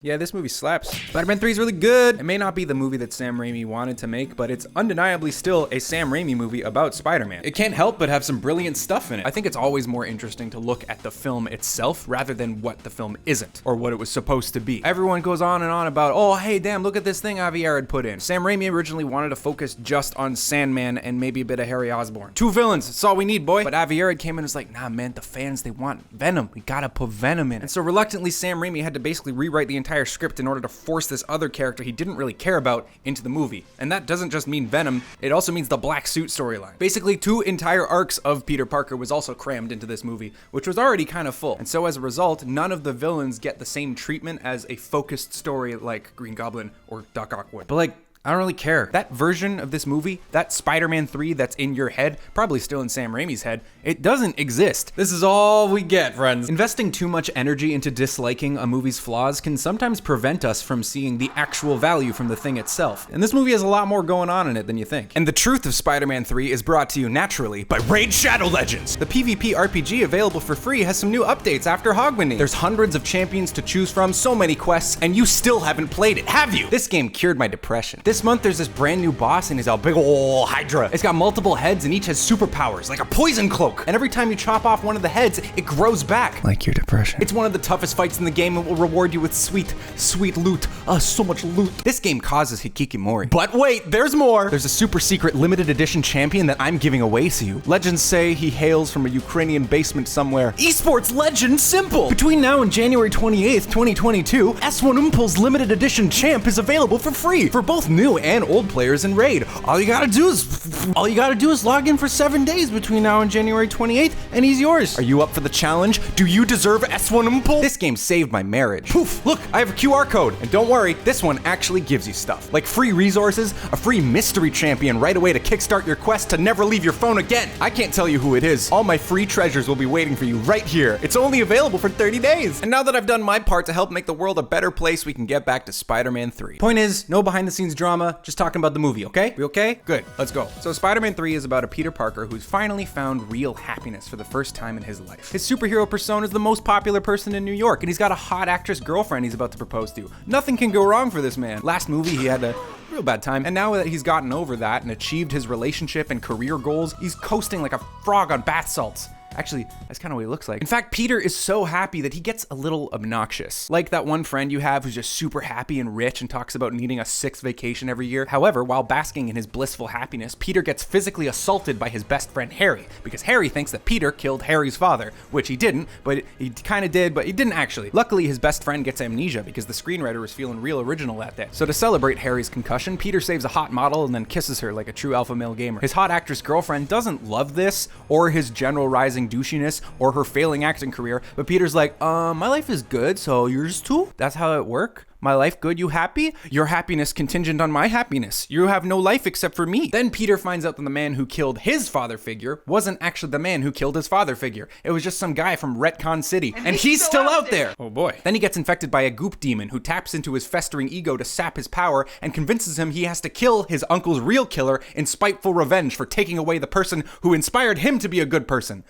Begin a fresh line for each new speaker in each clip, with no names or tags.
Yeah, this movie slaps. Spider-Man 3 is really good. It may not be the movie that Sam Raimi wanted to make, but it's undeniably still a Sam Raimi movie about Spider-Man. It can't help but have some brilliant stuff in it. I think it's always more interesting to look at the film itself rather than what the film isn't, or what it was supposed to be. Everyone goes on and on about, oh, hey, damn, look at this thing Avi Arad put in. Sam Raimi originally wanted to focus just on Sandman and maybe a bit of Harry Osborn. 2 villains, that's all we need, boy. But Avi Arad came in and was like, nah, man, the fans, they want Venom. We gotta put Venom in it. And so reluctantly, Sam Raimi had to basically rewrite the entire script in order to force this other character he didn't really care about into the movie. And that doesn't just mean Venom, it also means the Black Suit storyline. Basically, 2 entire arcs of Peter Parker was also crammed into this movie, which was already kind of full. And so as a result, none of the villains get the same treatment as a focused story like Green Goblin or Doc Ock would. But like, I don't really care. That version of this movie, that Spider-Man 3 that's in your head, probably still in Sam Raimi's head, it doesn't exist. This is all we get, friends. Investing too much energy into disliking a movie's flaws can sometimes prevent us from seeing the actual value from the thing itself. And this movie has a lot more going on in it than you think. And the truth of Spider-Man 3 is brought to you naturally by Raid Shadow Legends. The PvP RPG available for free has some new updates after Hogmanay. There's hundreds of champions to choose from, so many quests, and you still haven't played it, have you? This game cured my depression. This month, there's this brand new boss, and he's a big ol' Hydra. It's got multiple heads, and each has superpowers, like a poison cloak. And every time you chop off one of the heads, it grows back. Like your depression. It's one of the toughest fights in the game, and will reward you with sweet, sweet loot. So much loot. This game causes Hikikomori. But wait, there's more! There's a super secret limited edition champion that I'm giving away to you. Legends say he hails from a Ukrainian basement somewhere. Esports legend Simple! Between now and January 28th, 2022, S1 Impulse limited edition champ is available for free for both new and old players in Raid. All you gotta do is log in for 7 days between now and January 28th, and he's yours. Are you up for the challenge? Do you deserve S1 Impulse? This game saved my marriage. Poof, look, I have a QR code. And don't worry, this one actually gives you stuff. Like free resources, a free mystery champion right away to kickstart your quest to never leave your phone again. I can't tell you who it is. All my free treasures will be waiting for you right here. It's only available for 30 days. And now that I've done my part to help make the world a better place, we can get back to Spider-Man 3. Point is, no behind the scenes drama, just talking about the movie, okay? We okay? Good, let's go. So Spider-Man 3 is about a Peter Parker who's finally found real happiness for the first time in his life. His superhero persona is the most popular person in New York, and he's got a hot actress girlfriend he's about to propose to. Nothing can go wrong for this man. Last movie, he had a real bad time, and now that he's gotten over that and achieved his relationship and career goals, he's coasting like a frog on bath salts. Actually, that's kind of what he looks like. In fact, Peter is so happy that he gets a little obnoxious. Like that one friend you have who's just super happy and rich and talks about needing a 6th vacation every year. However, while basking in his blissful happiness, Peter gets physically assaulted by his best friend Harry, because Harry thinks that Peter killed Harry's father, which he didn't, but he kind of did, but he didn't actually. Luckily, his best friend gets amnesia because the screenwriter was feeling real original that day. So to celebrate Harry's concussion, Peter saves a hot model and then kisses her like a true alpha male gamer. His hot actress girlfriend doesn't love this, or his general rising douchiness, or her failing acting career, but Peter's like, my life is good, so yours too? That's how it work? My life good, you happy? Your happiness contingent on my happiness. You have no life except for me. Then Peter finds out that the man who killed his father figure wasn't actually the man who killed his father figure. It was just some guy from Retcon City. And he's still out there! Oh boy. Then he gets infected by a goop demon who taps into his festering ego to sap his power and convinces him he has to kill his uncle's real killer in spiteful revenge for taking away the person who inspired him to be a good person.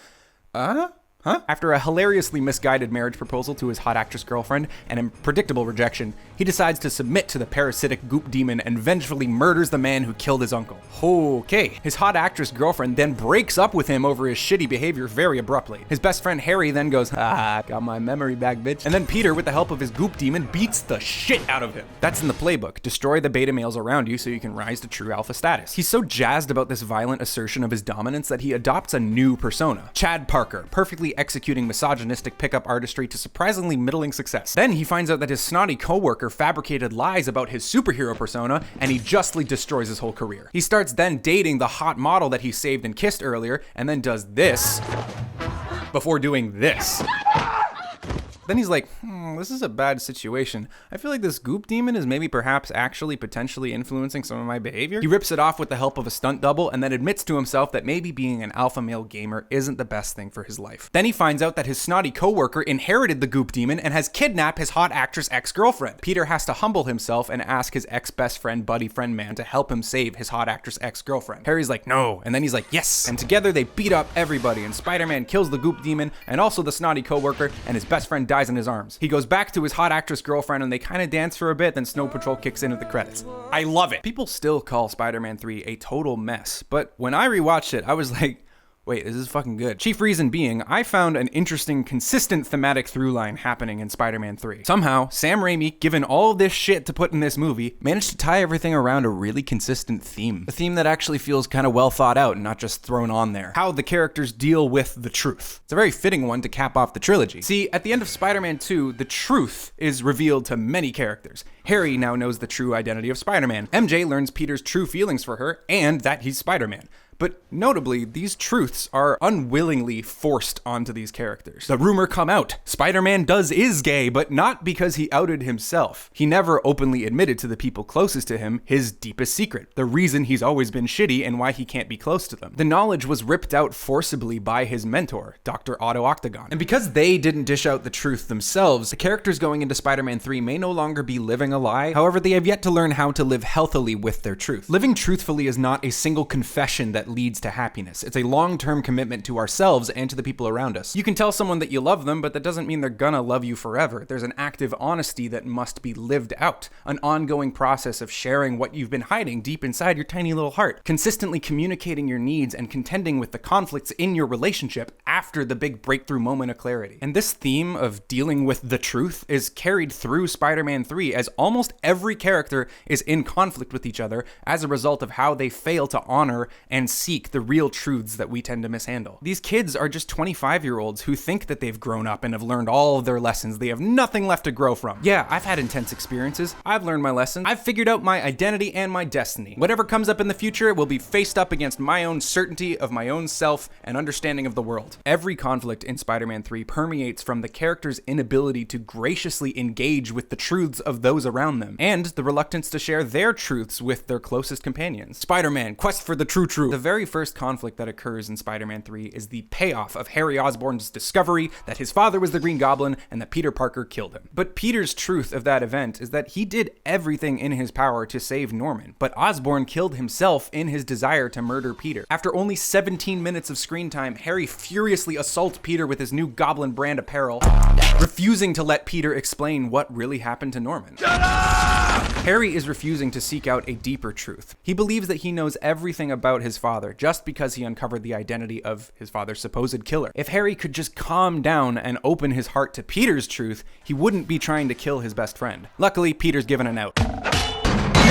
After a hilariously misguided marriage proposal to his hot actress girlfriend and a predictable rejection, he decides to submit to the parasitic goop demon and vengefully murders the man who killed his uncle. Okay. His hot actress girlfriend then breaks up with him over his shitty behavior very abruptly. His best friend Harry then goes, got my memory back, bitch. And then Peter, with the help of his goop demon, beats the shit out of him. That's in the playbook. Destroy the beta males around you so you can rise to true alpha status. He's so jazzed about this violent assertion of his dominance that he adopts a new persona. Chad Parker, perfectly executing misogynistic pickup artistry to surprisingly middling success. Then he finds out that his snotty coworker fabricated lies about his superhero persona, and he justly destroys his whole career. He starts then dating the hot model that he saved and kissed earlier, and then does this before doing this. Then he's like, this is a bad situation. I feel like this goop demon is maybe perhaps actually potentially influencing some of my behavior. He rips it off with the help of a stunt double and then admits to himself that maybe being an alpha male gamer isn't the best thing for his life. Then he finds out that his snotty coworker inherited the goop demon and has kidnapped his hot actress ex-girlfriend. Peter has to humble himself and ask his ex-best friend buddy friend man to help him save his hot actress ex-girlfriend. Harry's like, no, and then he's like, yes. And together they beat up everybody, and Spider-Man kills the goop demon and also the snotty coworker, and his best friend dies dies in his arms. He goes back to his hot actress girlfriend and they kind of dance for a bit, then Snow Patrol kicks in at the credits. I love it. People still call Spider-Man 3 a total mess, but when I rewatched it, I was like, wait, this is fucking good. Chief reason being, I found an interesting, consistent thematic through line happening in Spider-Man 3. Somehow, Sam Raimi, given all this shit to put in this movie, managed to tie everything around a really consistent theme. A theme that actually feels kind of well thought out and not just thrown on there. How the characters deal with the truth. It's a very fitting one to cap off the trilogy. See, at the end of Spider-Man 2, the truth is revealed to many characters. Harry now knows the true identity of Spider-Man. MJ learns Peter's true feelings for her and that he's Spider-Man. But notably, these truths are unwillingly forced onto these characters. The rumor come out, Spider-Man is gay, but not because he outed himself. He never openly admitted to the people closest to him his deepest secret, the reason he's always been shitty and why he can't be close to them. The knowledge was ripped out forcibly by his mentor, Dr. Otto Octagon. And because they didn't dish out the truth themselves, the characters going into Spider-Man 3 may no longer be living a lie. However, they have yet to learn how to live healthily with their truth. Living truthfully is not a single confession that leads to happiness. It's a long-term commitment to ourselves and to the people around us. You can tell someone that you love them, but that doesn't mean they're gonna love you forever. There's an active honesty that must be lived out, an ongoing process of sharing what you've been hiding deep inside your tiny little heart, consistently communicating your needs and contending with the conflicts in your relationship after the big breakthrough moment of clarity. And this theme of dealing with the truth is carried through Spider-Man 3, as almost every character is in conflict with each other as a result of how they fail to honor and seek the real truths that we tend to mishandle. These kids are just 25-year-olds who think that they've grown up and have learned all of their lessons. They have nothing left to grow from. Yeah, I've had intense experiences. I've learned my lessons. I've figured out my identity and my destiny. Whatever comes up in the future will be faced up against my own certainty of my own self and understanding of the world. Every conflict in Spider-Man 3 permeates from the character's inability to graciously engage with the truths of those around them, and the reluctance to share their truths with their closest companions. Spider-Man, quest for the true truth. The very first conflict that occurs in Spider-Man 3 is the payoff of Harry Osborn's discovery that his father was the Green Goblin and that Peter Parker killed him. But Peter's truth of that event is that he did everything in his power to save Norman, but Osborn killed himself in his desire to murder Peter. After only 17 minutes of screen time, Harry furiously assaults Peter with his new Goblin brand apparel, refusing to let Peter explain what really happened to Norman. Shut up! Harry is refusing to seek out a deeper truth. He believes that he knows everything about his father just because he uncovered the identity of his father's supposed killer. If Harry could just calm down and open his heart to Peter's truth, he wouldn't be trying to kill his best friend. Luckily, Peter's given an out.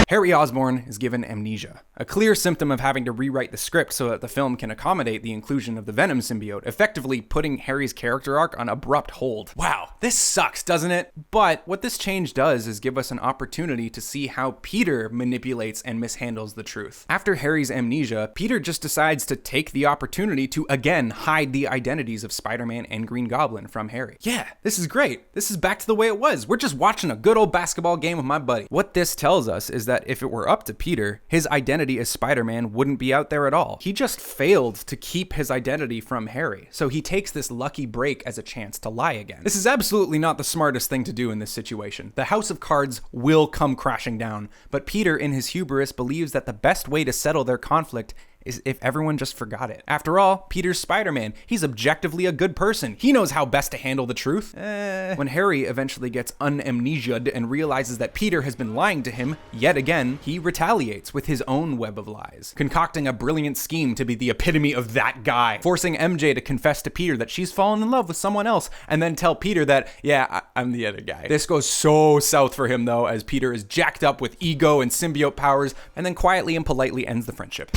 Harry Osborn is given amnesia, a clear symptom of having to rewrite the script so that the film can accommodate the inclusion of the Venom symbiote, effectively putting Harry's character arc on abrupt hold. Wow, this sucks, doesn't it? But what this change does is give us an opportunity to see how Peter manipulates and mishandles the truth. After Harry's amnesia, Peter just decides to take the opportunity to again hide the identities of Spider-Man and Green Goblin from Harry. Yeah, this is great. This is back to the way it was. We're just watching a good old basketball game with my buddy. What this tells us is that if it were up to Peter, his identity as Spider-Man wouldn't be out there at all. He just failed to keep his identity from Harry, so he takes this lucky break as a chance to lie again. This is absolutely not the smartest thing to do in this situation. The House of Cards will come crashing down, but Peter, in his hubris, believes that the best way to settle their conflict is if everyone just forgot it. After all, Peter's Spider-Man. He's objectively a good person. He knows how best to handle the truth. When Harry eventually gets unamnesiaed and realizes that Peter has been lying to him yet again, he retaliates with his own web of lies, concocting a brilliant scheme to be the epitome of that guy, forcing MJ to confess to Peter that she's fallen in love with someone else, and then tell Peter that, yeah, I'm the other guy. This goes so south for him though, as Peter is jacked up with ego and symbiote powers, and then quietly and politely ends the friendship.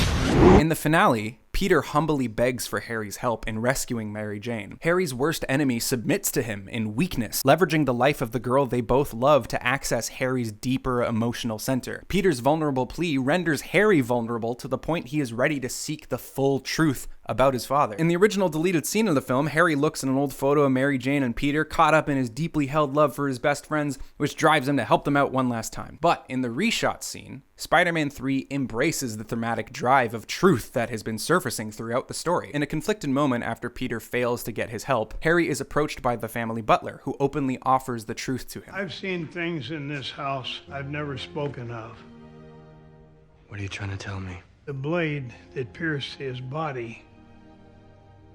In the finale, Peter humbly begs for Harry's help in rescuing Mary Jane. Harry's worst enemy submits to him in weakness, leveraging the life of the girl they both love to access Harry's deeper emotional center. Peter's vulnerable plea renders Harry vulnerable to the point he is ready to seek the full truth about his father. In the original deleted scene of the film, Harry looks at an old photo of Mary Jane and Peter, caught up in his deeply held love for his best friends, which drives him to help them out one last time. But in the reshot scene, Spider-Man 3 embraces the thematic drive of truth that has been surfacing throughout the story. In a conflicted moment after Peter fails to get his help, Harry is approached by the family butler, who openly offers the truth to him.
I've seen things in this house I've never spoken of.
What are you trying to tell me?
The blade that pierced his body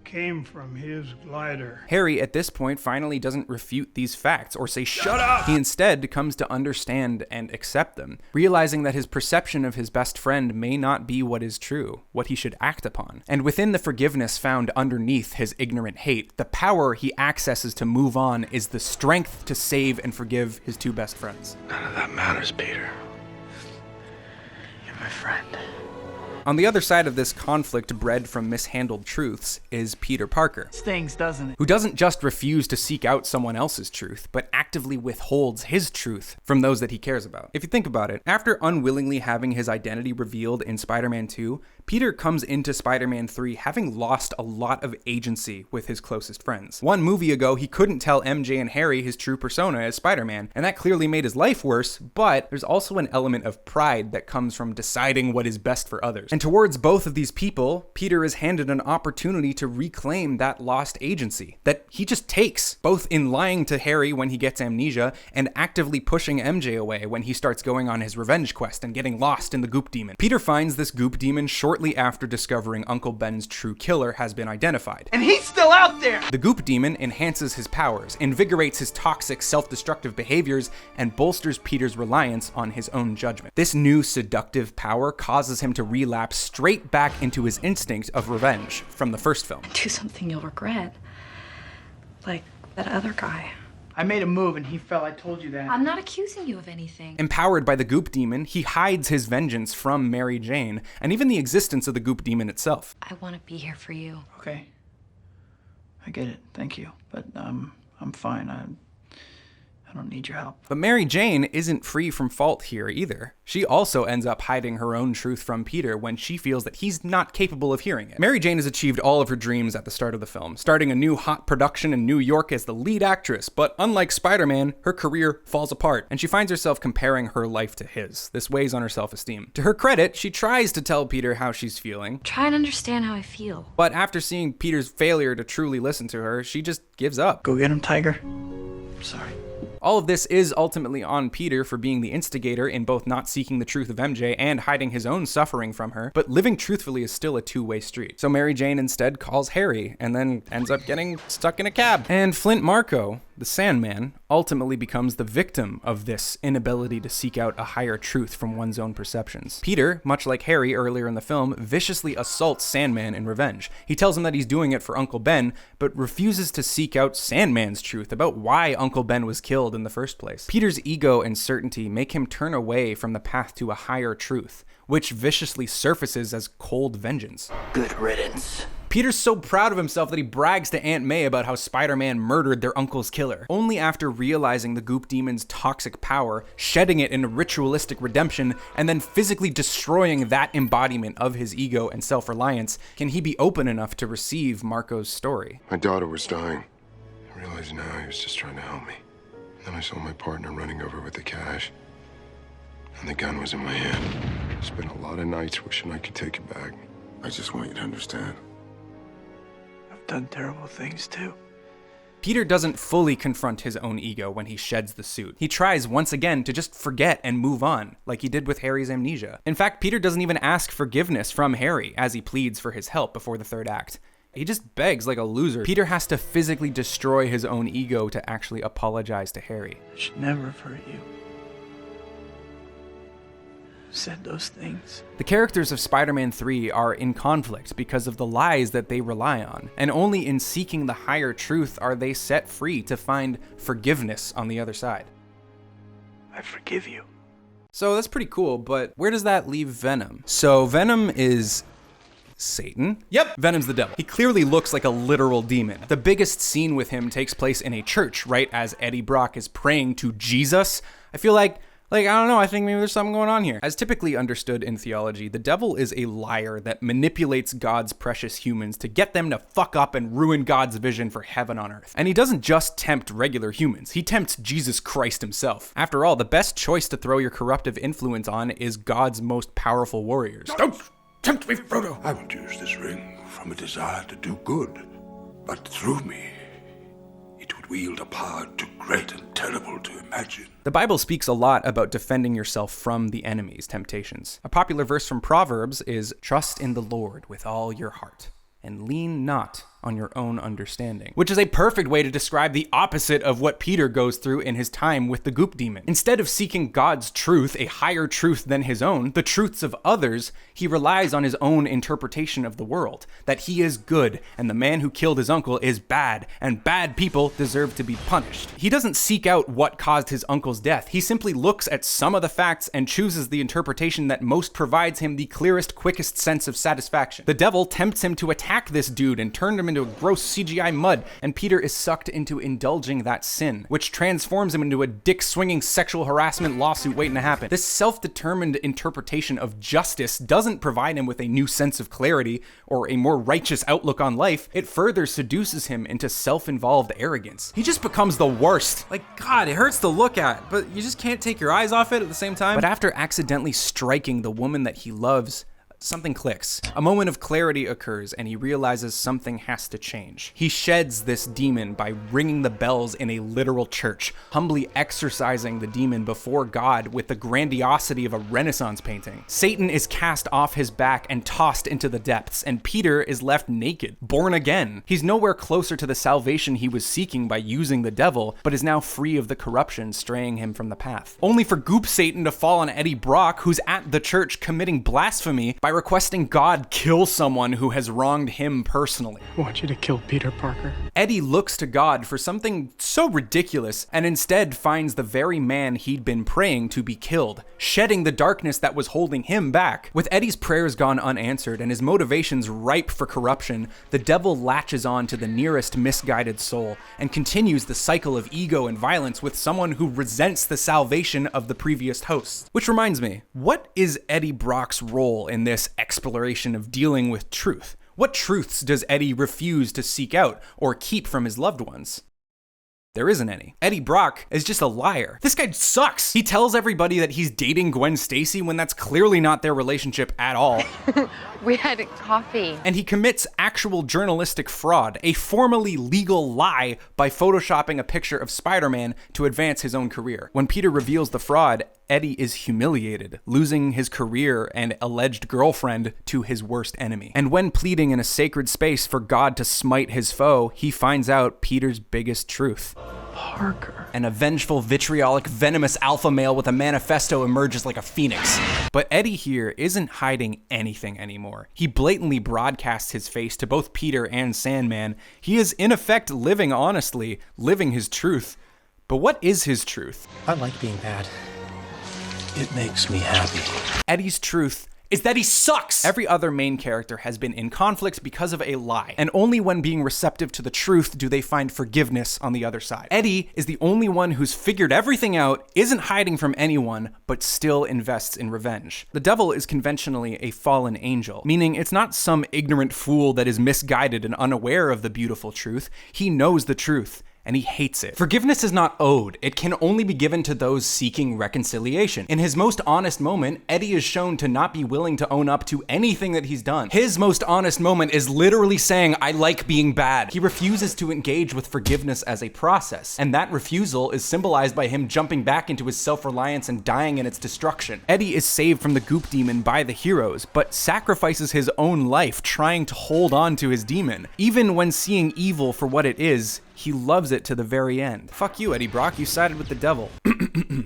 came from his glider.
Harry, at this point, finally doesn't refute these facts or say, "Shut up!" He instead comes to understand and accept them, realizing that his perception of his best friend may not be what is true, what he should act upon. And within the forgiveness found underneath his ignorant hate, the power he accesses to move on is the strength to save and forgive his two best friends.
None of that matters, Peter. You're my friend.
On the other side of this conflict bred from mishandled truths is Peter Parker.
Stings, doesn't it?
Who doesn't just refuse to seek out someone else's truth, but actively withholds his truth from those that he cares about. If you think about it, after unwillingly having his identity revealed in Spider-Man 2, Peter comes into Spider-Man 3 having lost a lot of agency with his closest friends. One movie ago, he couldn't tell MJ and Harry his true persona as Spider-Man, and that clearly made his life worse, but there's also an element of pride that comes from deciding what is best for others. And towards both of these people, Peter is handed an opportunity to reclaim that lost agency that he just takes, both in lying to Harry when he gets amnesia and actively pushing MJ away when he starts going on his revenge quest and getting lost in the Goop Demon. Peter finds this Goop Demon shortly after discovering Uncle Ben's true killer has been identified.
And he's still out there!
The Goop Demon enhances his powers, invigorates his toxic, self-destructive behaviors, and bolsters Peter's reliance on his own judgment. This new seductive power causes him to relapse straight back into his instinct of revenge from the first film.
Do something you'll regret. Like that other guy.
I made a move and he fell, I told you that.
I'm not accusing you of anything.
Empowered by the Goop Demon, he hides his vengeance from Mary Jane, and even the existence of the Goop Demon itself.
I want to be here for you.
Okay. I get it, thank you. But I'm fine, I don't need your help.
But Mary Jane isn't free from fault here either. She also ends up hiding her own truth from Peter when she feels that he's not capable of hearing it. Mary Jane has achieved all of her dreams at the start of the film, starting a new hot production in New York as the lead actress, but unlike Spider-Man, her career falls apart, and she finds herself comparing her life to his. This weighs on her self-esteem. To her credit, she tries to tell Peter how she's feeling,
Try and understand how I feel.
but after seeing Peter's failure to truly listen to her, she just gives up.
Go get him, Tiger. Sorry.
All of this is ultimately on Peter for being the instigator in both not seeking the truth of MJ and hiding his own suffering from her, but living truthfully is still a two-way street. So Mary Jane instead calls Harry, and then ends up getting stuck in a cab. And Flint Marko, the Sandman, ultimately becomes the victim of this inability to seek out a higher truth from one's own perceptions. Peter, much like Harry earlier in the film, viciously assaults Sandman in revenge. He tells him that he's doing it for Uncle Ben, but refuses to seek out Sandman's truth about why Uncle Ben was killed in the first place. Peter's ego and certainty make him turn away from the path to a higher truth, which viciously surfaces as cold vengeance.
Good riddance.
Peter's so proud of himself that he brags to Aunt May about how Spider-Man murdered their uncle's killer. Only after realizing the Goop Demon's toxic power, shedding it in a ritualistic redemption, and then physically destroying that embodiment of his ego and self-reliance, can he be open enough to receive Marko's story.
My daughter was dying. I realized now he was just trying to help me. Then I saw my partner running over with the cash. And the gun was in my hand. I spent a lot of nights wishing I could take it back. I just want you to understand.
I've done terrible things too.
Peter doesn't fully confront his own ego when he sheds the suit. He tries once again to just forget and move on, like he did with Harry's amnesia. In fact, Peter doesn't even ask forgiveness from Harry as he pleads for his help before the third act. He just begs like a loser. Peter has to physically destroy his own ego to actually apologize to Harry.
I should never have hurt you. Said those things.
The characters of Spider-Man 3 are in conflict because of the lies that they rely on, and only in seeking the higher truth are they set free to find forgiveness on the other side.
I forgive you.
So that's pretty cool, but where does that leave Venom? So Venom is Satan? Yep, Venom's the devil. He clearly looks like a literal demon. The biggest scene with him takes place in a church, right as Eddie Brock is praying to Jesus. I feel like, I don't know, I think maybe there's something going on here. As typically understood in theology, the devil is a liar that manipulates God's precious humans to get them to fuck up and ruin God's vision for heaven on earth. And he doesn't just tempt regular humans, he tempts Jesus Christ himself. After all, the best choice to throw your corruptive influence on is God's most powerful warriors.
Don't tempt me, Frodo! I will use this ring from a desire to do good, but through me, it would wield a power too great and terrible to imagine.
The Bible speaks a lot about defending yourself from the enemy's temptations. A popular verse from Proverbs is, "Trust in the Lord with all your heart, and lean not on your own understanding. Which is a perfect way to describe the opposite of what Peter goes through in his time with the Goop Demon. Instead of seeking God's truth, a higher truth than his own, the truths of others, he relies on his own interpretation of the world, that he is good, and the man who killed his uncle is bad, and bad people deserve to be punished. He doesn't seek out what caused his uncle's death. He simply looks at some of the facts and chooses the interpretation that most provides him the clearest, quickest sense of satisfaction. The devil tempts him to attack this dude and turn him into a gross CGI mud, and Peter is sucked into indulging that sin, which transforms him into a dick-swinging sexual harassment lawsuit waiting to happen. This self-determined interpretation of justice doesn't provide him with a new sense of clarity or a more righteous outlook on life. It further seduces him into self-involved arrogance. He just becomes the worst. Like, God, it hurts to look at, but you just can't take your eyes off it at the same time. But after accidentally striking the woman that he loves, something clicks. A moment of clarity occurs and he realizes something has to change. He sheds this demon by ringing the bells in a literal church, humbly exorcising the demon before God with the grandiosity of a Renaissance painting. Satan is cast off his back and tossed into the depths, and Peter is left naked, born again. He's nowhere closer to the salvation he was seeking by using the devil, but is now free of the corruption straying him from the path. Only for Goop Satan to fall on Eddie Brock, who's at the church committing blasphemy by requesting God kill someone who has wronged him personally.
I want you to kill Peter Parker.
Eddie looks to God for something so ridiculous and instead finds the very man he'd been praying to be killed, shedding the darkness that was holding him back. With Eddie's prayers gone unanswered and his motivations ripe for corruption, the devil latches on to the nearest misguided soul and continues the cycle of ego and violence with someone who resents the salvation of the previous hosts. Which reminds me, what is Eddie Brock's role in this exploration of dealing with truth? What truths does Eddie refuse to seek out or keep from his loved ones? There isn't any. Eddie Brock is just a liar. This guy sucks. He tells everybody that he's dating Gwen Stacy when that's clearly not their relationship at all.
We had coffee.
And he commits actual journalistic fraud, a formally legal lie, by photoshopping a picture of Spider-Man to advance his own career. When Peter reveals the fraud, Eddie is humiliated, losing his career and alleged girlfriend to his worst enemy. And when pleading in a sacred space for God to smite his foe, he finds out Peter's biggest truth.
Parker.
And a vengeful, vitriolic, venomous alpha male with a manifesto emerges like a phoenix. But Eddie here isn't hiding anything anymore. He blatantly broadcasts his face to both Peter and Sandman. He is in effect living honestly, living his truth. But what is his truth?
I like being bad. It makes me happy.
Eddie's truth is that he sucks! Every other main character has been in conflict because of a lie, and only when being receptive to the truth do they find forgiveness on the other side. Eddie is the only one who's figured everything out, isn't hiding from anyone, but still invests in revenge. The devil is conventionally a fallen angel, meaning it's not some ignorant fool that is misguided and unaware of the beautiful truth. He knows the truth, and he hates it. Forgiveness is not owed. It can only be given to those seeking reconciliation. In his most honest moment, Eddie is shown to not be willing to own up to anything that he's done. His most honest moment is literally saying, I like being bad. He refuses to engage with forgiveness as a process, and that refusal is symbolized by him jumping back into his self-reliance and dying in its destruction. Eddie is saved from the Goop Demon by the heroes, but sacrifices his own life trying to hold on to his demon. Even when seeing evil for what it is, he loves it to the very end. Fuck you, Eddie Brock, you sided with the devil.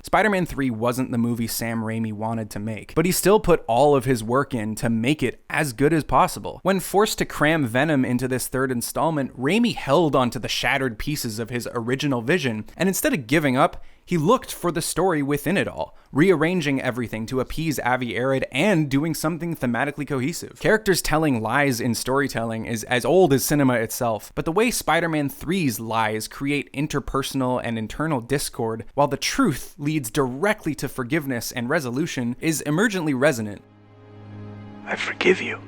Spider-Man 3 wasn't the movie Sam Raimi wanted to make, but he still put all of his work in to make it as good as possible. When forced to cram Venom into this third installment, Raimi held onto the shattered pieces of his original vision, and instead of giving up, he looked for the story within it all, rearranging everything to appease Avi Arad and doing something thematically cohesive. Characters telling lies in storytelling is as old as cinema itself, but the way Spider-Man 3's lies create interpersonal and internal discord, while the truth leads directly to forgiveness and resolution, is emergently resonant.
I forgive you.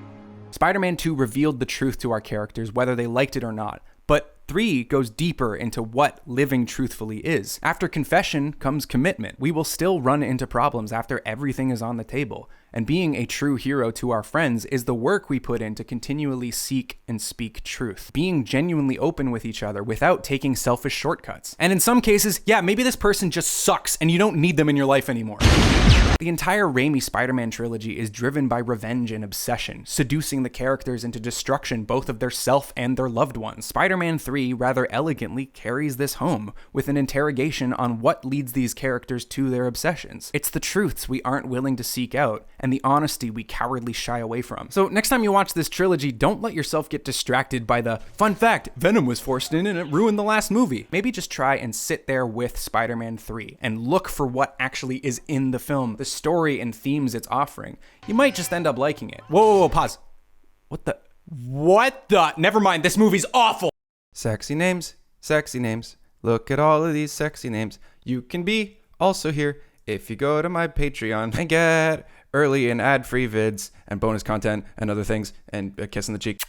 Spider-Man 2 revealed the truth to our characters, whether they liked it or not, but 3 goes deeper into what living truthfully is. After confession comes commitment. We will still run into problems after everything is on the table. And being a true hero to our friends is the work we put in to continually seek and speak truth. Being genuinely open with each other without taking selfish shortcuts. And in some cases, yeah, maybe this person just sucks and you don't need them in your life anymore. The entire Raimi Spider-Man trilogy is driven by revenge and obsession, seducing the characters into destruction both of their self and their loved ones. Spider-Man 3 rather elegantly carries this home, with an interrogation on what leads these characters to their obsessions. It's the truths we aren't willing to seek out, and the honesty we cowardly shy away from. So next time you watch this trilogy, don't let yourself get distracted by the, fun fact, Venom was forced in and it ruined the last movie. Maybe just try and sit there with Spider-Man 3 and look for what actually is in the film, the story and themes it's offering. You might just end up liking it. Whoa, pause. What the? Never mind, this movie's awful. Sexy names, look at all of these sexy names. You can be also here if you go to my Patreon and get early and ad-free vids and bonus content and other things and a kiss on the cheek.